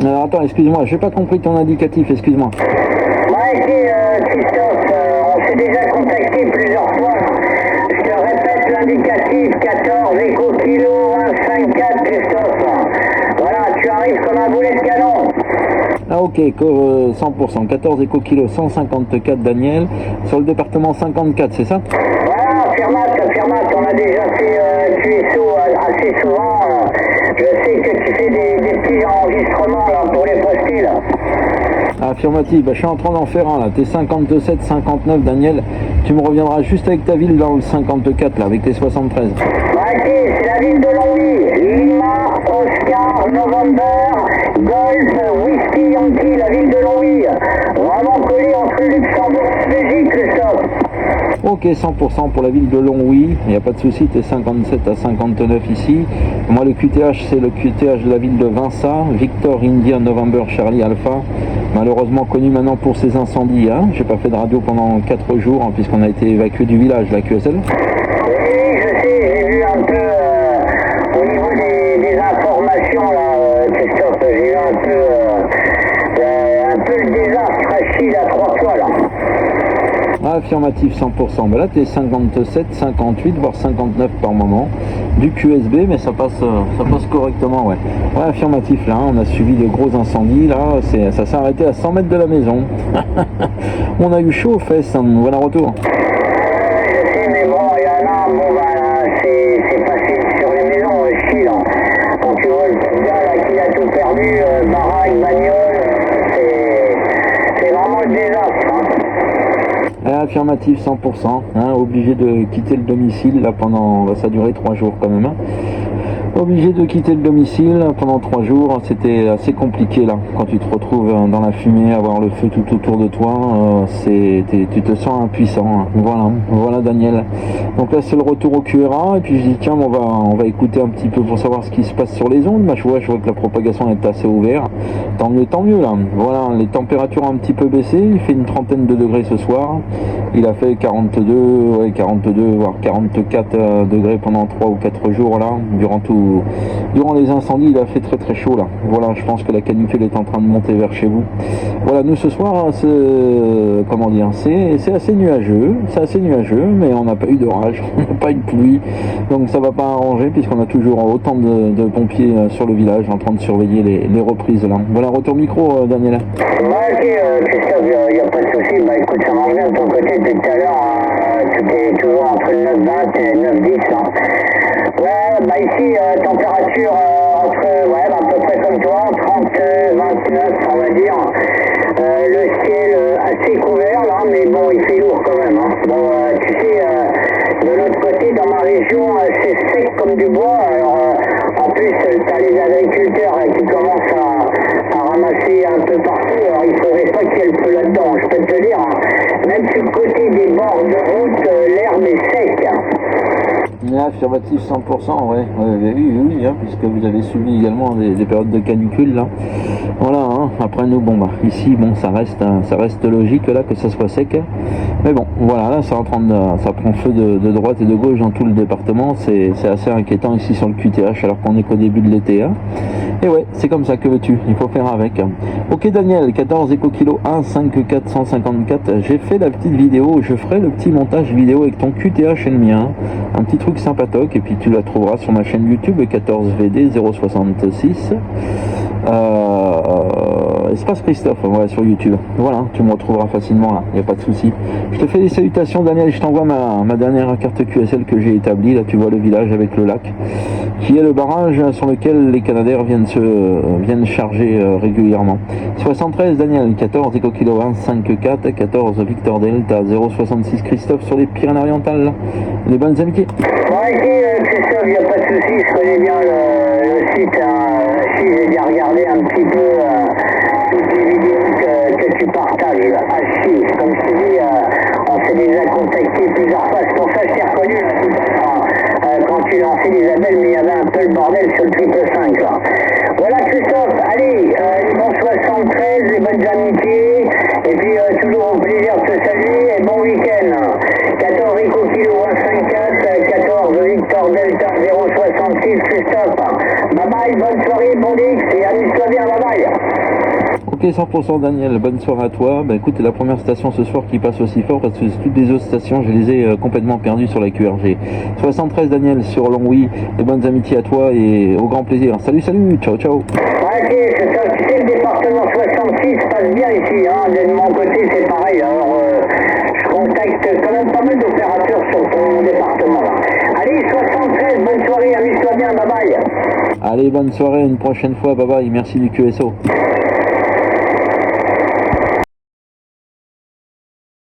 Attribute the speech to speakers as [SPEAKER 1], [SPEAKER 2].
[SPEAKER 1] Alors attends, excuse-moi, j'ai pas compris ton indicatif, excuse-moi.
[SPEAKER 2] Christophe, on s'est déjà contacté plusieurs fois. Je te répète l'indicatif 14 éco kilo 154 Christophe. Voilà, tu arrives comme un boulet de canon.
[SPEAKER 1] Ah ok, 100%, 14 éco kilo 154 Daniel, sur le département 54, c'est ça?
[SPEAKER 2] Voilà, Firmat, on a déjà fait QSO assez souvent. Je sais que tu fais des petits enregistrements là, pour les poster là.
[SPEAKER 1] Affirmative, je suis en train d'en faire un là, t'es 57, 59 Daniel, tu me reviendras juste avec ta ville dans le 54 là, avec tes 73.
[SPEAKER 2] C'est la ville de Longwy, Lima, Oscar, November, Golf, Whisky, Yankee, la ville de Longwy. Vraiment collé entre le Luxembourg et la Belgique, Christophe.
[SPEAKER 1] Ok, 100% pour la ville de Longwy, il n'y a pas de souci, t'es 57 à 59 ici. Moi le QTH c'est le QTH de la ville de Vinça, Victor India November Charlie Alpha, malheureusement connu maintenant pour ses incendies. Hein. J'ai pas fait de radio pendant 4 jours hein, puisqu'on a été évacué du village, la QSL.
[SPEAKER 2] Oui, je sais, j'ai vu un peu au niveau des informations là, Christophe, j'ai vu un peu le désastre Rachid à 3 fois là.
[SPEAKER 1] Affirmatif 100%, ben là t'es 57, 58 voire 59 par moment du QSB, mais ça passe correctement. Ouais, affirmatif là, on a subi de gros incendies là, ça s'est arrêté à 100 mètres de la maison. On a eu chaud aux fesses, hein, voilà retour.
[SPEAKER 2] Je sais, mais bon, il y en a, c'est passé sur les maisons aussi là. Quand tu vois le petit gars là qui a tout perdu, baraque, bagnole, c'est vraiment le désastre. Hein.
[SPEAKER 1] Affirmatif 100%, hein, obligé de quitter le domicile là pendant, ça a duré 3 jours quand même. Hein. Obligé de quitter le domicile pendant 3 jours, c'était assez compliqué là, quand tu te retrouves dans la fumée, avoir le feu tout autour de toi, tu te sens impuissant, hein. Voilà Daniel. Donc là c'est le retour au QRA, et puis je dis tiens on va écouter un petit peu pour savoir ce qui se passe sur les ondes. Bah, je vois que la propagation est assez ouverte, tant mieux là. Voilà, les températures ont un petit peu baissé, il fait une trentaine de degrés ce soir, il a fait 42 voire 44 degrés pendant 3 ou 4 jours là, durant les incendies, il a fait très très chaud là. Voilà, je pense que la canicule est en train de monter vers chez vous. Voilà, nous ce soir, c'est assez nuageux, mais on n'a pas eu d'orage, on n'a pas eu de pluie, donc ça va pas arranger puisqu'on a toujours autant de pompiers sur le village en train de surveiller les reprises là. Voilà, retour micro, Daniel.
[SPEAKER 2] Christophe, il n'y a pas de souci. Bah écoute, ça marche bien de ton côté depuis tout à l'heure. Tout est toujours entre le 9,20 et 9,10. Hein. Ouais, bah ici, température à peu près comme toi, 30, 29, on va dire. Le ciel assez couvert là, mais bon, il fait lourd quand même. Hein. Bon, tu sais, de l'autre côté, dans ma région, c'est sec comme du bois. Alors, en plus, tu as les agriculteurs qui commencent à ramasser un peu partout. Alors, il faudrait pas qu'il y ait le feu là-dedans, je peux te dire. Hein. Même sur le côté des bords de route, l'herbe est sec.
[SPEAKER 1] Affirmatif 100%, ouais, oui, hein, puisque vous avez subi également des périodes de canicule là. Voilà, hein. Après nous, ici, ça reste logique là que ça soit sec. Mais bon, voilà, là ça prend feu de droite et de gauche dans tout le département. C'est assez inquiétant ici sur le QTH alors qu'on est qu'au début de l'été. Hein. Et ouais, c'est comme ça, que veux-tu, il faut faire avec. Ok Daniel, 14 éco kilo 1, 5, 454, j'ai fait la petite vidéo, je ferai le petit montage vidéo avec ton QTH et le mien. Un petit truc sympatoque, et puis tu la trouveras sur ma chaîne YouTube 14VD 066 espace Christophe, voilà, sur YouTube. Voilà, tu me retrouveras facilement là, il n'y a pas de souci. Je te fais des salutations Daniel, je t'envoie ma dernière carte QSL que j'ai établie, là tu vois le village avec le lac, qui est le barrage sur lequel les Canadaires viennent charger régulièrement. 73 Daniel, 14 éco kilo 1, 5, 4, 14 Victor Delta, 066 Christophe sur les Pyrénées-Orientales. Les bonnes amitiés.
[SPEAKER 2] Christophe, il n'y a pas de souci, je connais bien le site, si j'ai bien regardé un petit peu toutes les vidéos que tu partages à Chine. Comme je te dis, on s'est déjà contacté plusieurs fois, c'est pour ça que je t'ai reconnu là, tout à l'heure, quand tu lançais les appels, mais il y avait un peu le bordel sur le triple 5 là. Voilà Christophe, allez, les bons 73, les bonnes amitiés, et puis toujours au plaisir de te saluer, et bon week-end. 14 éco kilo 154, 14 Victor
[SPEAKER 1] Ok, 100% Daniel, bonne soirée à toi. Bah écoute, la première station ce soir qui passe aussi fort parce que toutes les autres stations, je les ai complètement perdues sur la QRG. 73 Daniel sur Longwy, et bonnes amitiés à toi et au grand plaisir. Salut, salut, ciao, ciao.
[SPEAKER 2] Ouais, c'est ça, tu sais, le département 66 passe bien ici, hein. De mon côté, c'est pareil. Alors, je contacte quand même pas mal d'opérateurs sur ton département, là. Allez, 73, bonne soirée, amuse-toi bien, bye bye.
[SPEAKER 1] Allez, bonne soirée, une prochaine fois, bye bye, merci du QSO.